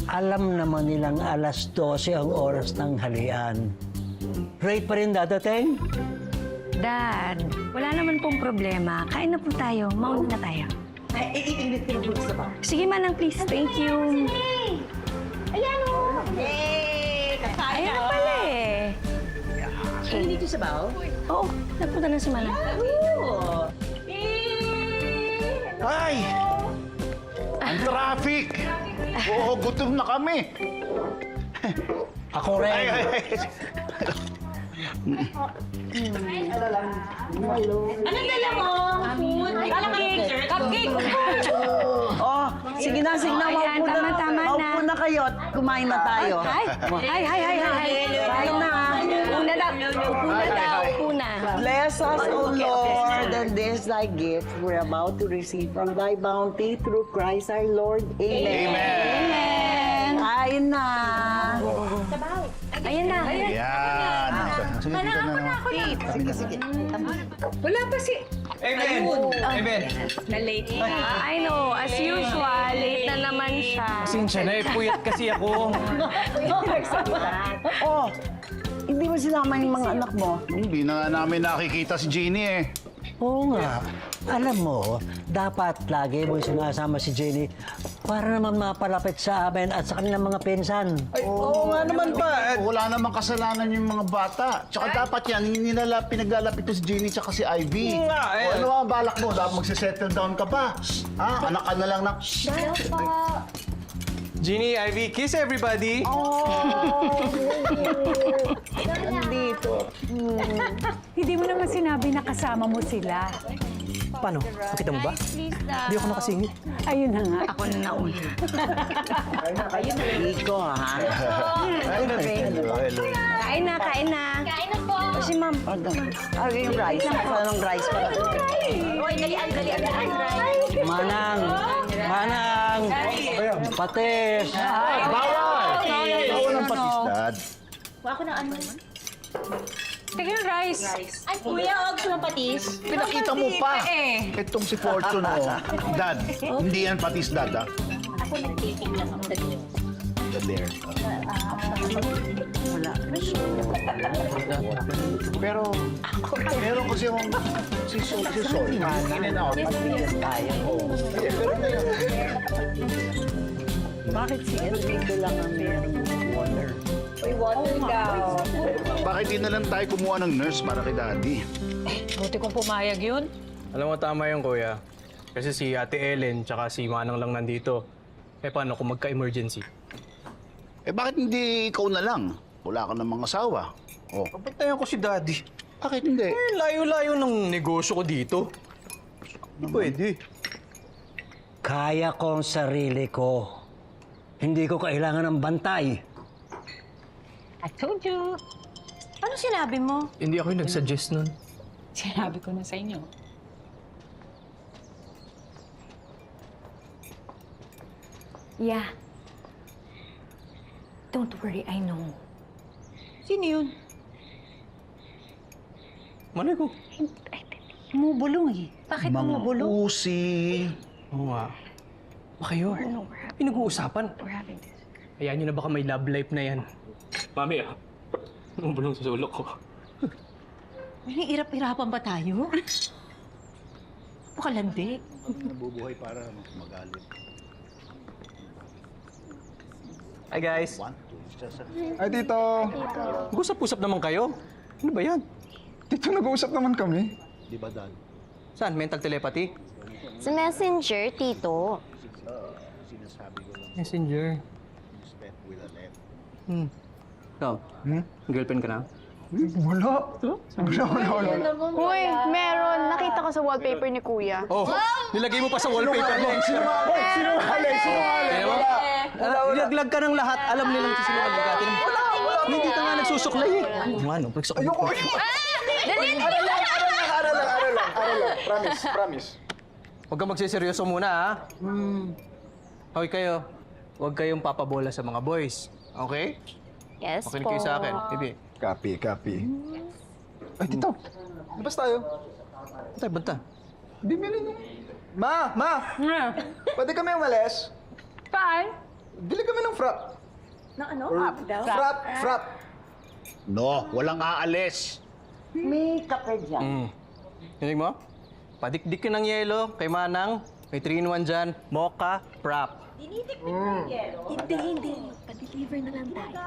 Alam naman nilang alas 12 ang oras ng halian. Late pa rin dadating? Dad, wala naman pong problema. Kain na po tayo. Mauna na tayo. Iinit ko yung gusto ba? Sige, Manang, please. Thank you. Ayan o! Yay! Kakain Ayan pala eh. Hindi dito sa baw? Oo, nagpunta na si Manang. Oo! Ay! Ang traffic! Oo, gutom na kami. Ako rin. Ay, ay, ay. Anong dala mo? Food? Cupcake! Cupcake! Oh, sige na, Ayan, tama-tama na. Maupo na kayo at kumain na tayo. Hi! Kain na. Upo na daw. Upo na daw. Upo na. Bless us, O Lord, and this thy gift we're about to receive from thy bounty through Christ our Lord. Amen. Amen. Kain na. Ayan na. Yan. Sige, dito na naman. Sige. Wala pa si... Amen! Amen! Na-late. I know, as usual, late na naman siya. Pasensya na, puyat kasi ako. Oh, hindi mo sinama yung mga anak mo? Hindi na nga namin nakikita si Jeannie eh. Oo nga. Alam mo, dapat lagi mo sinasama si Jenny para naman mapalapit sa amin at sa kanilang mga pinsan. Oo nga naman pa. Wala namang kasalanan yung mga bata. Tsaka dapat yan, hindi nila pinaglalapit to si Jeannie tsaka si Ivy. Oo nga, eh. O ano ang balak mo? Dapat magsisettle down ka pa. Ha? Anak ka na lang ng... Jeannie, Ivy, kiss everybody! Nandito. Hindi mo naman sinabi na kasama mo sila. Paano? Nakita mo ba? Hindi ako nakasingit. Ayun na nga. Ako na nauna. Rico, ha? Hello. Kain na. Kain na po. Si Ma'am. Yung rice. Anong rice pa? Uy, dalian. Manang! Patis! Bawal! Bawal ang patistad. Ako na ano. Teka yung rice. Ay, kuya, og sumapatis. Pinakita mo pa. Itong si Fortune, oh. Dad, hindi yan patis, Dad, ha? Ako nag-dating lang ang dali. There. Pero, meron kasi yung si Sol. In and out. Tayo. Pero na yun. Bakit si Enrico lang ang meron water? Bakit di na lang tayo kumuha ng nurse para kay Daddy? Buti kong pumayag yun. Alam mo, tama yung kuya. Kasi si Ate Ellen tsaka si Manang lang nandito. Eh paano kung magka-emergency? Eh bakit hindi ikaw na lang? Wala ka namang asawa. Oh, Papuntayan ko si Daddy. bakit hindi? Eh, layo-layo ng negosyo ko dito. Hindi pwede. Kaya ko ang sarili ko. Hindi ko kailangan ng bantay. I told you. Ano sinabi mo? Hindi ako yung nag-suggest nun. Sinabi ko na sa inyo. Yeah. Don't worry, I know. Sino yun? Malay ko. Bumubulong eh. Bakit bumubulong? Usi. Oo nga. Baka yun. Pinag-uusapan. We're having this. Hayaan nyo na baka may love life na yan. Mami, Bumubulong sa sulok ko. May irap-irapan ba tayo? Pakalandi. Nabubuhay para magalit. Hi guys. One, two, just a... Ay, Tito. Mag-usap-usap naman kayo. Ano ba yan? Tito, nag-uusap naman kami. Di ba, Dad? Saan? Mental telepathy? Sa messenger, tito. Sinasabi ko lang, Messenger. step with a left. Ikaw? Girlfriend ka na? Wala. Wala. Uy, meron. Nakita ko sa wallpaper ni Kuya. Oh! Nilagay mo pa sa wallpaper mo. Sinungaling. Kaya mo? Nilaglag ka ng lahat. Alam nilang sisinungaling ka. Hindi ka nga nagsusuklay eh. Ano? Nagsuklay ko. Aral lang. Promise. Huwag kang magsiseryoso muna, ha? Hoy kayo. Huwag kayong papabola sa mga boys. Okay? Yes Makinig po. kayo sa akin. Bibi. Copy. Ay, Tito. Labas tayo. Bantay, banta. Bibili nyo. Ma! Pwede kami umalis? Saan? Bili kami ng frap. Na ano? Frap. No, walang aalis. May kape dyan. Hinig mo? Padikdik ka ng yelo kay Manang. May 3-in-1 dyan. Mocha, frap. Hindi. Pa-deliver na lang tayo.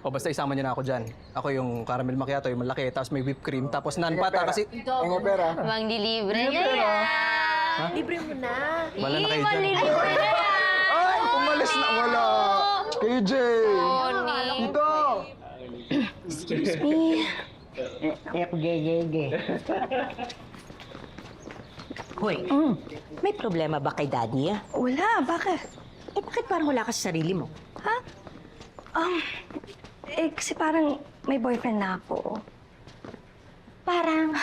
O basta isama niyo na ako dyan. Ako yung caramel macchiato, yung malaki, tapos may whipped cream, tapos nanpata kasi... Mga pera. Mang dilibre niya yan. Libre mo na. Wala na kayo dyan. Malilibre na yan. Ay, umalis na. Wala. KJ. Dito. Excuse me. Gege. Hoy, may problema ba kay Daddy? Wala, bakit? Bakit parang wala ka sa sarili mo? Ha? Kasi parang may boyfriend na ako. Parang...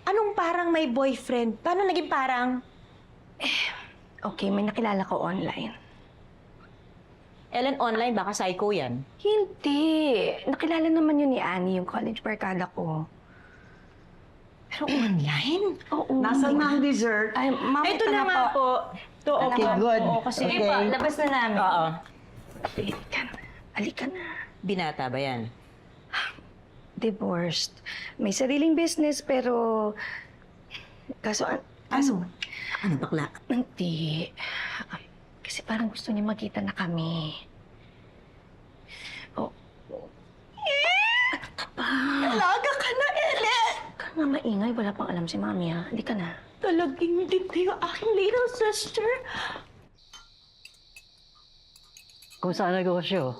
Anong parang may boyfriend? Paano naging parang... Okay, may nakilala ko online. Ellen, online baka psycho yan. Hindi. Nakilala naman yun ni Annie, yung college barkada ko. Pero online? Oo. Nasaan na ang dessert? Ay, ma'am, Ito na nga po. Ito, Okay, good. Oo, kasi Okay. labas na namin. Oo. Halika na. Halika na. Binata ba yan? Divorced. May sariling business, pero... Kaso, Ano? Ano bakla? hindi. Kasi parang gusto niya magkita na kami. Oh. Ano ka ba? Alaga ka na, Ellen! Ka nga maingay. Wala pang alam si Mami, ha? Halika na. Talagang hindi yung aking little sister. Kung saan negosyo?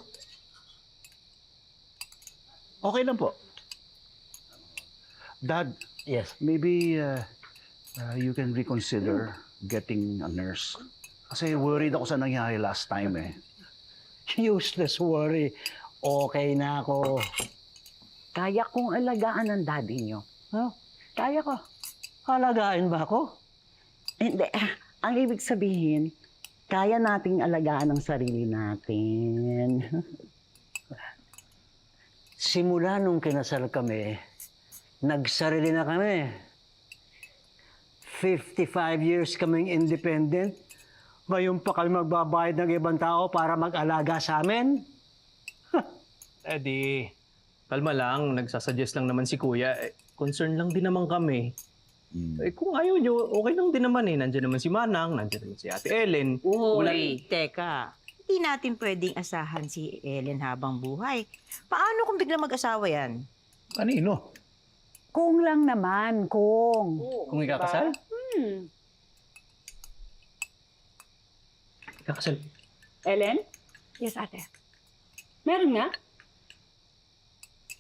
Okay lang po. Dad, Yes. maybe you can reconsider getting a nurse. Kasi worried ako sa nangyari last time eh. Useless worry. Okay na ako. Kaya kong alagaan ng daddy nyo. Huh? Kaya ko. Halagain ba ako? Hindi. Ang ibig sabihin, kaya nating alagaan ang sarili natin. Simula nung kinasal kami, nagsarili na kami. 55 years kaming independent. Ngayon pa kami magbabayad ng ibang tao para mag-alaga sa amin? Di, kalma lang. Nagsasuggest lang naman si Kuya. Concern lang din naman kami. Kung ayaw nyo, okay lang din naman eh. Nandiyan naman si Manang, nandiyan naman si Ate Ellen. Uy, teka. Hindi natin pwedeng asahan si Ellen habang buhay. Paano kung biglang mag-asawa yan? Kanino? Kung lang naman, kung. Kung ikakasal? Ikakasal. Ellen? Yes, ate. Meron nga?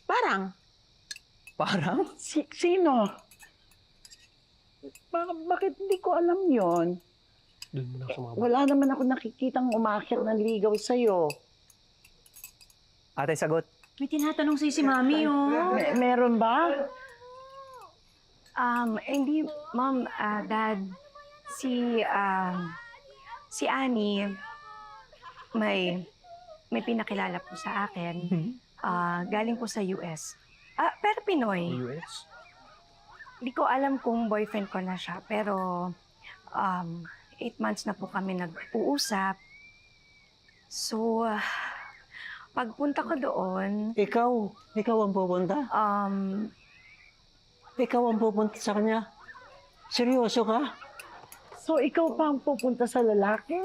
Parang. Parang? Sino? Bakit hindi ko alam yon? Doon mo lang sa mga... Wala naman ako nakikitang umakyat ng ligaw sa'yo. Ate, sagot. May tinatanong sa'yo si Mami, oh. Meron ba? Hindi, Ma'am, Dad. Si Annie, may pinakilala po sa akin. Galing po sa US. Pero Pinoy. US? Hindi ko alam kung boyfriend ko na siya, pero 8 months na po kami nag-uusap. So, pagpunta ko doon, Ikaw ang pupunta? Ikaw ang pupunta sa kanya? Seryoso ka? So, ikaw pa ang pupunta sa lalaki?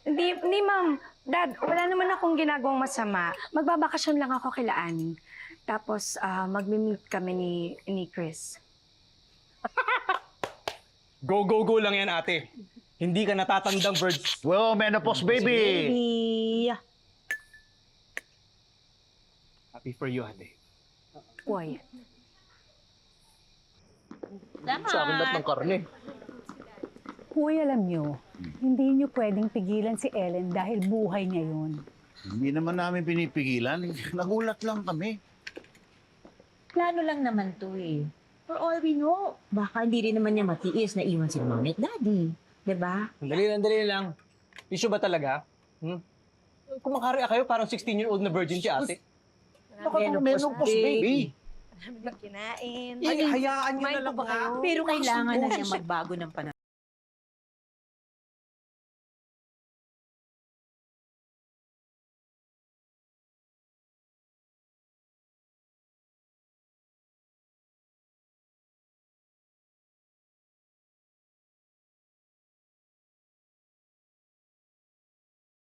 Hindi, Ma'am. Dad, wala naman akong ginagawang masama. Magbabakasyon lang ako kila Annie. Tapos, magmi-meet kami ni Chris. Go, go, go lang yan, ate. Hindi ka natatandang birds. Well, menopause baby! Happy for you, ate. Quiet. Sa akin lahat ng karne. Huy, alam nyo, hindi nyo pwedeng pigilan si Ellen dahil buhay niya yun. Hindi naman namin pinipigilan. Nagulat lang kami. Plano lang naman to eh. For all we know, baka hindi rin naman niya matiis na iwan si Mami at Daddy. Diba? Dali lang. Issue ba talaga? Kung makarya kayo, parang 16-year-old na virgin si ate. Menopause baby! Kinain. Ay, hayaan nyo na lang ba kayo? Pero kailangan na niya magbago ng panahon.